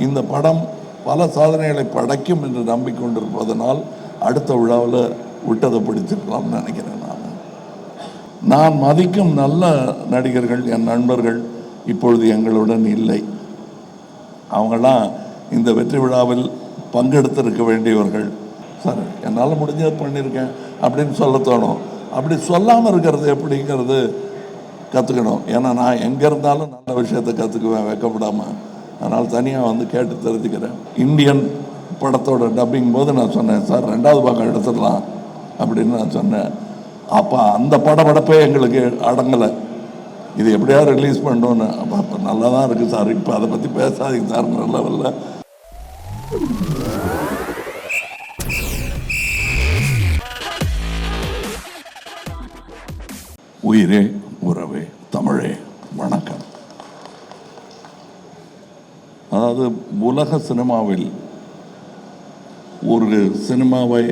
இந்த படம் பல சாதனைகளை படைக்கும் என்று நம்பிக்கொண்டிருப்பதனால் அடுத்த விழாவில் விட்டதை பிடிச்சிருக்கலாம்னு நினைக்கிறேன். நான் மதிக்கும் நல்ல நடிகர்கள், என் நண்பர்கள் இப்பொழுது எங்களுடன் இல்லை. அவங்களாம் இந்த வெற்றி விழாவில் பங்கெடுத்திருக்க வேண்டியவர்கள். சார், என்னால் முடிஞ்சது பண்ணியிருக்கேன் அப்படின்னு சொல்ல தோணும். அப்படி சொல்லாமல் இருக்கிறது எப்படிங்கிறது கற்றுக்கணும். ஏன்னா நான் எங்கே இருந்தாலும் நல்ல விஷயத்தை கற்றுக்குவேன் வெக்கப்படாமல். அதனால் தனியாக வந்து கேட்டு தெரிஞ்சுக்கிறேன். இந்தியன் படத்தோட டப்பிங் போது நான் சொன்னேன், சார் 2வது பாகம் எடுத்துடலாம் அப்படின்னு நான் சொன்னேன். அப்போ அந்த படப்படப்பே எங்களுக்கு அடங்கலை. இது எப்படியாவது ரிலீஸ் பண்ணோன்னு. அப்போ நல்லா தான் இருக்குது சார், இப்போ அதை பற்றி பேசாதீங்க சார் லெவலில். உயிரே உறவே தமிழே வணக்கம். அதாவது உலக சினிமாவில் ஒரு சினிமாவை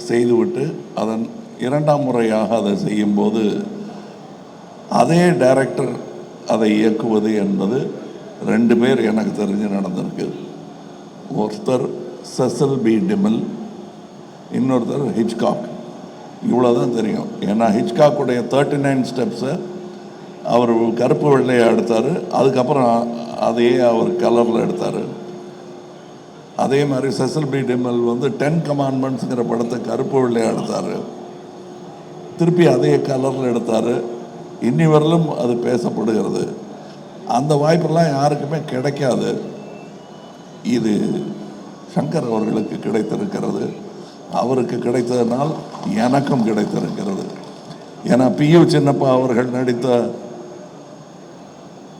செய்துவிட்டு அதன் 2ஆம் முறையாக அதை செய்யும்போது அதே டைரக்டர் அதை இயக்குவது என்பது 2 பேர் எனக்கு தெரிஞ்சு நடந்திருக்கு. ஒருத்தர் செசில் பி டிமில், இன்னொருத்தர் ஹிச்காக். இவ்வளோதான் தெரியும். ஏன்னா ஹிச்காக்குடைய 39 ஸ்டெப்ஸை அவர் கருப்பு வெள்ளையை எடுத்தார். அதுக்கப்புறம் அதையே அவர் கலரில் எடுத்தார். அதே மாதிரி செசில் பி டிமில் வந்து 10 கமாண்ட்மெண்ட்ஸுங்கிற படத்தை கருப்பு வெள்ளையை எடுத்தார். திருப்பி அதே கலரில் எடுத்தார். இன்னி வரலும் அது பேசப்படுகிறது. அந்த வாய்ப்பெல்லாம் யாருக்குமே கிடைக்காது. இது சங்கர் அவர்களுக்கு கிடைத்திருக்கிறது. அவருக்கு கிடைத்ததனால் எனக்கும் கிடைத்திருக்கிறது. ஏன்னா பியு சின்னப்பா அவர்கள் நடித்த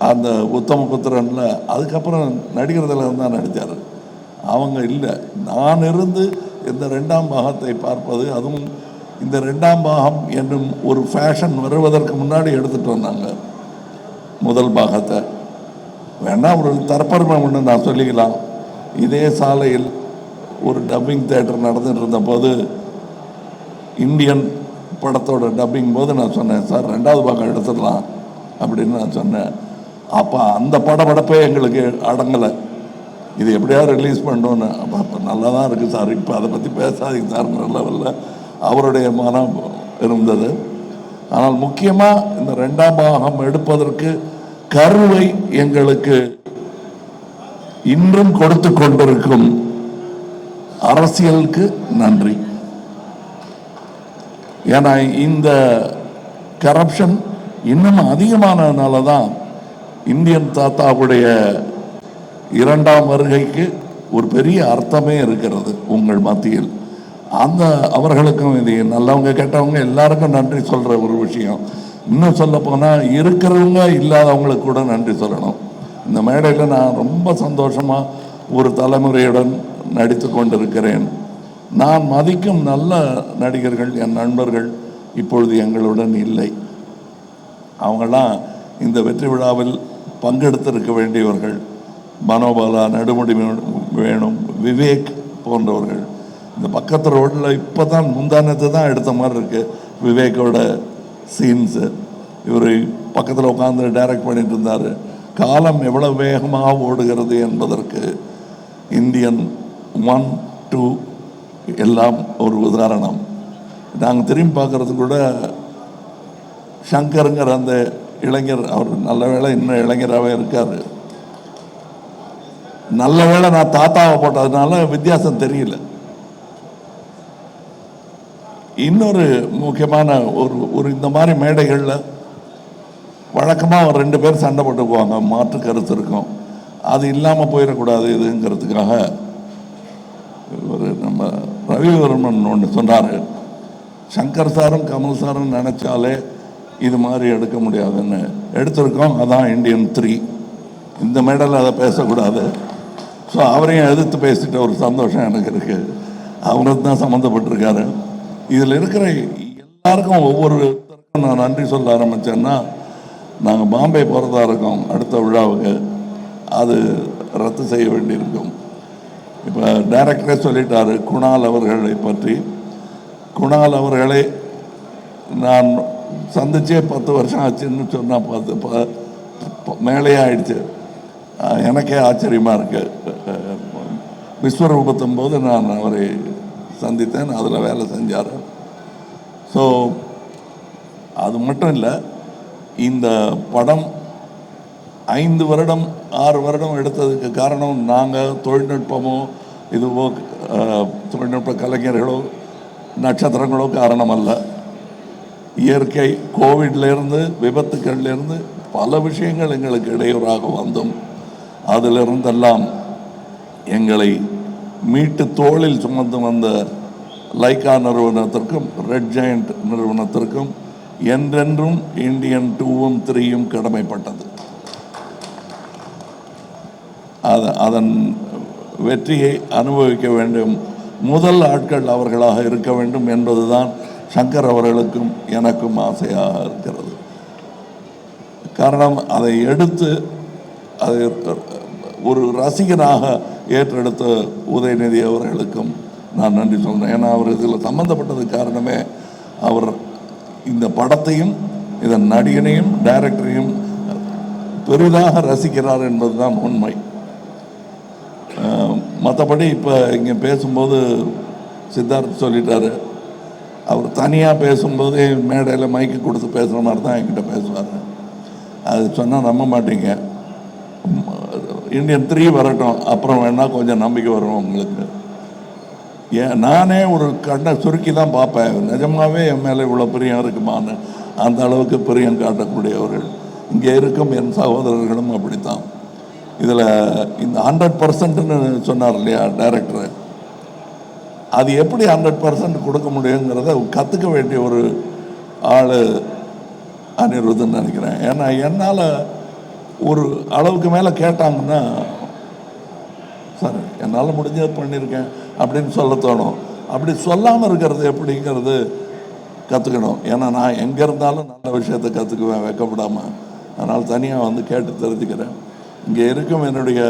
அந்த உத்தமபுத்திரன்ல அதுக்கப்புறம் நடிகர்தில் தான் நடித்தார். அவங்க இல்லை. நான் இருந்து இந்த 2ஆம் பாகத்தை பார்ப்பது, அதுவும் இந்த 2ஆம் பாகம் என்னும் ஒரு ஃபேஷன் வருவதற்கு முன்னாடி எடுத்துகிட்டு வந்தாங்க முதல் பாகத்தை. வேணா ஒரு தற்பெருமை ஒன்று நான் சொல்லிக்கலாம். இதே சாலையில் ஒரு டப்பிங் தியேட்டர் நடந்துட்டு இருந்த போது இந்தியன் படத்தோட டப்பிங் போது நான் சொன்னேன், சார் 2வது பாகம் எடுத்துடலாம் அப்படின்னு நான் சொன்னேன். அப்போ அந்த படப்படப்பே எங்களுக்கு அடங்கலை. இது எப்படியாவது ரிலீஸ் பண்ணோன்னு. அப்போ நல்லா தான் இருக்குது சார், இப்போ அதை பற்றி பேசாதீங்க சார் லெவலில் அவருடைய மனம் இருந்தது. ஆனால் முக்கியமாக இந்த 2ஆம் பாகம் எடுப்பதற்கு கருவை எங்களுக்கு இன்றும் கொடுத்து கொண்டிருக்கும் அரசியலுக்கு நன்றி. ஏன்னா இந்த கரப்ஷன் இன்னும் அதிகமானதுனால தான் இந்தியன் தாத்தாவுடைய 2ஆம் வருகைக்கு ஒரு பெரிய அர்த்தமே இருக்கிறது உங்கள் மத்தியில். அந்த அவர்களுக்கும் இது நல்லவங்க கெட்டவங்க எல்லாருக்கும் நன்றி சொல்கிற ஒரு விஷயம். இன்னும் சொல்ல போனால் இருக்கிறவங்க இல்லாதவங்களுக்கு கூட நன்றி சொல்லணும். இந்த மேடையில் நான் ரொம்ப சந்தோஷமாக ஒரு தலைமுறையுடன் நடித்து கொண்டிருக்கிறேன். நான் மதிக்கும் நல்ல நடிகர்கள், என் நண்பர்கள் இப்பொழுது எங்களுடன் இல்லை. அவங்களாம் இந்த வெற்றி விழாவில் பங்கெடுத்திருக்க வேண்டியவர்கள். மனோபாலா, நெடுமுடி வேணும், விவேக் போன்றவர்கள். இந்த பக்கத்து ரோட்டில் இப்போ தான் முந்தானத்தை தான் எடுத்த மாதிரி இருக்குது விவேக்கோட சீன்ஸு. இவர் பக்கத்தில் உட்காந்து டைரக்ட் பண்ணிட்டு இருந்தார். காலம் எவ்வளோ வேகமாக ஓடுகிறது என்பதற்கு இந்தியன் 1, 2 எல்லாம் ஒரு உதாரணம். நாங்கள் திரும்பி பார்க்குறது கூட சங்கருங்கிற அந்த இளைஞர், அவர் நல்ல வேளை இன்னும் இளைஞராகவே இருக்கார். நல்ல வேளை நான் தாத்தாவை போட்டதுனால வித்தியாசம் தெரியல. இன்னொரு முக்கியமான ஒரு இந்த மாதிரி மேடைகளில் வழக்கமாக 2 பேர் சண்டை போட்டுக்குவாங்க, மாற்று கருத்து இருக்கும். அது இல்லாமல் போயிடக்கூடாது இதுங்கிறதுக்காக ஒரு நம்ம ரவிவர்மன் ஒன்று சொன்னார், சங்கர் சாரும் கமல் சாரும் நினச்சாலே இது மாதிரி எடுக்க முடியாதுன்னு. எடுத்திருக்கோம். அதான் இந்தியன் 3. இந்த மேடையில் அதை பேசக்கூடாது. ஸோ அவரையும் எதிர்த்து பேசிட்ட ஒரு சந்தோஷம் எனக்கு இருக்குது. அவருக்கு தான் சம்மந்தப்பட்டிருக்காரு. இதில் இருக்கிற எல்லாருக்கும் ஒவ்வொருத்தருக்கும் நான் நன்றி சொல்ல ஆரம்பித்தேன்னா, நாங்கள் பாம்பே போகிறதா இருக்கோம் அடுத்த விழாவுக்கு. அது ரத்து செய்ய வேண்டியிருக்கும். இப்போ டைரக்டரே சொல்லிட்டாரு குணால் அவர்களை பற்றி. குணால் அவர்களை நான் சந்திச்சே 10 வருஷம் ஆச்சுன்னு சொன்னால் மேலே ஆயிடுச்சு. எனக்கே ஆச்சரியமாக இருக்குது. விஸ்வரூபத்தும் போது நான் அவரை சந்தித்தேன், அதில் வேலை செஞ்சார். ஸோ அது மட்டும் இல்லை, இந்த படம் 5 வருடம் 6 வருடம் எடுத்ததுக்கு காரணம் நாங்கள் தொழில்நுட்பமோ இதுவோ தொழில்நுட்ப கலைஞர்களோ நட்சத்திரங்களோ காரணம் அல்ல. இயற்கை, கோவிட்லேருந்து விபத்துக்கள்லேருந்து பல விஷயங்கள் எங்களுக்கு இடையூறாக வந்தும் அதிலிருந்தெல்லாம் எங்களை மீட்டு தோளில் சுமந்து வந்த லைக்கா நிறுவனத்திற்கும் ரெட் ஜெயண்ட் நிறுவனத்திற்கும் என்றென்றும் இந்தியன் 2ம் 3யும் கடமைப்பட்டது. அதன் வெற்றியை அனுபவிக்க வேண்டும் முதல் ஆட்கள் அவர்களாக இருக்க வேண்டும் என்பதுதான் சங்கர் அவர்களுக்கும் எனக்கும் ஆசையாக இருக்கிறது. காரணம், அதை எடுத்து அதை ஒரு ரசிகனாக ஏற்றெடுத்த உதயநிதி அவர்களுக்கும் நான் நன்றி சொல்கிறேன். ஏன்னா அவர் இதில் சம்மந்தப்பட்டது காரணமே அவர் இந்த படத்தையும் இதன் நடிகனையும் டைரக்டரையும் பெரிதாக ரசிக்கிறார் என்பதுதான் உண்மை. மற்றபடி இப்போ இங்கே பேசும்போது சித்தார்த் சொல்லிட்டாரு, அவர் தனியாக பேசும்போதே மேடையில் மைக்கு கொடுத்து பேசுகிற மாதிரி தான் என்கிட்ட பேசுவார். அது சொன்னால் நம்ப மாட்டீங்க. இந்தியன் 3 வரட்டும், அப்புறம் வேணால் கொஞ்சம் நம்பிக்கை வரும் உங்களுக்கு. நானே ஒரு கண்ணை சுருக்கி தான் பார்ப்பேன், நிஜமாகவே என் மேலே இவ்வளோ பிரியம் இருக்குமான்னு. அந்த அளவுக்கு பிரியம் காட்டக்கூடியவர்கள் இங்கே இருக்கும் என் சகோதரர்களும் அப்படித்தான். இதில் இந்த 100%ன்னு சொன்னார் இல்லையா டைரக்டர், அது எப்படி 100% கொடுக்க முடியுங்கிறத கற்றுக்க வேண்டிய ஒரு ஆள் அனிருத்துன்னு நினைக்கிறேன். ஏன்னா என்னால் ஒரு அளவுக்கு மேலே கேட்டாங்கன்னா, சார் என்னால் முடிஞ்சது பண்ணியிருக்கேன் அப்படின்னு சொல்ல தோணும். அப்படி சொல்லாமல் இருக்கிறது எப்படிங்கிறது கற்றுக்கணும். ஏன்னா நான் எங்கே இருந்தாலும் நல்ல விஷயத்தை கற்றுக்குவேன் வெக்கப்படாமல். அதனால் தனியாக வந்து கேட்டு தெரிஞ்சுக்கிறேன். இங்கே இருக்கும் என்னுடைய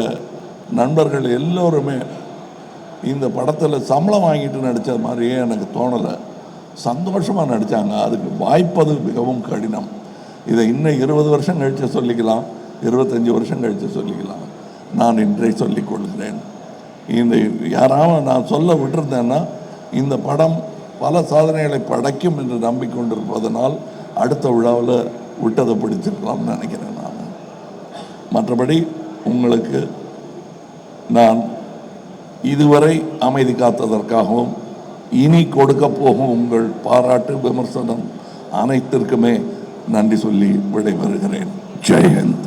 நண்பர்கள் எல்லோருமே இந்த படத்தில் சம்பளம் வாங்கிட்டு நடித்த மாதிரியே எனக்கு தோணலை. சந்தோஷமாக நடித்தாங்க. அதுக்கு வாய்ப்பது மிகவும் கடினம். இதை இன்னும் 20 வருஷம் கழித்து சொல்லிக்கலாம், 25 வருஷம் கழித்து சொல்லிக்கலாம். நான் இன்றை சொல்லிக் கொள்கிறேன். இந்த யாராவது நான் சொல்ல விட்டுருந்தேன்னா, இந்த படம் பல சாதனைகளை படைக்கும் என்று நம்பிக்கொண்டிருப்பதனால் அடுத்த விழாவில் விட்டதை பிடிச்சிருக்கலாம்னு நினைக்கிறேன் நான். மற்றபடி உங்களுக்கு நான் இதுவரை அமைதி காத்ததற்காகவும் இனி கொடுக்க போகும் உங்கள் பாராட்டு விமர்சனம் அனைத்திற்குமே நன்றி சொல்லி விடைபெறுகிறேன். ஜெய் ஹிந்த்.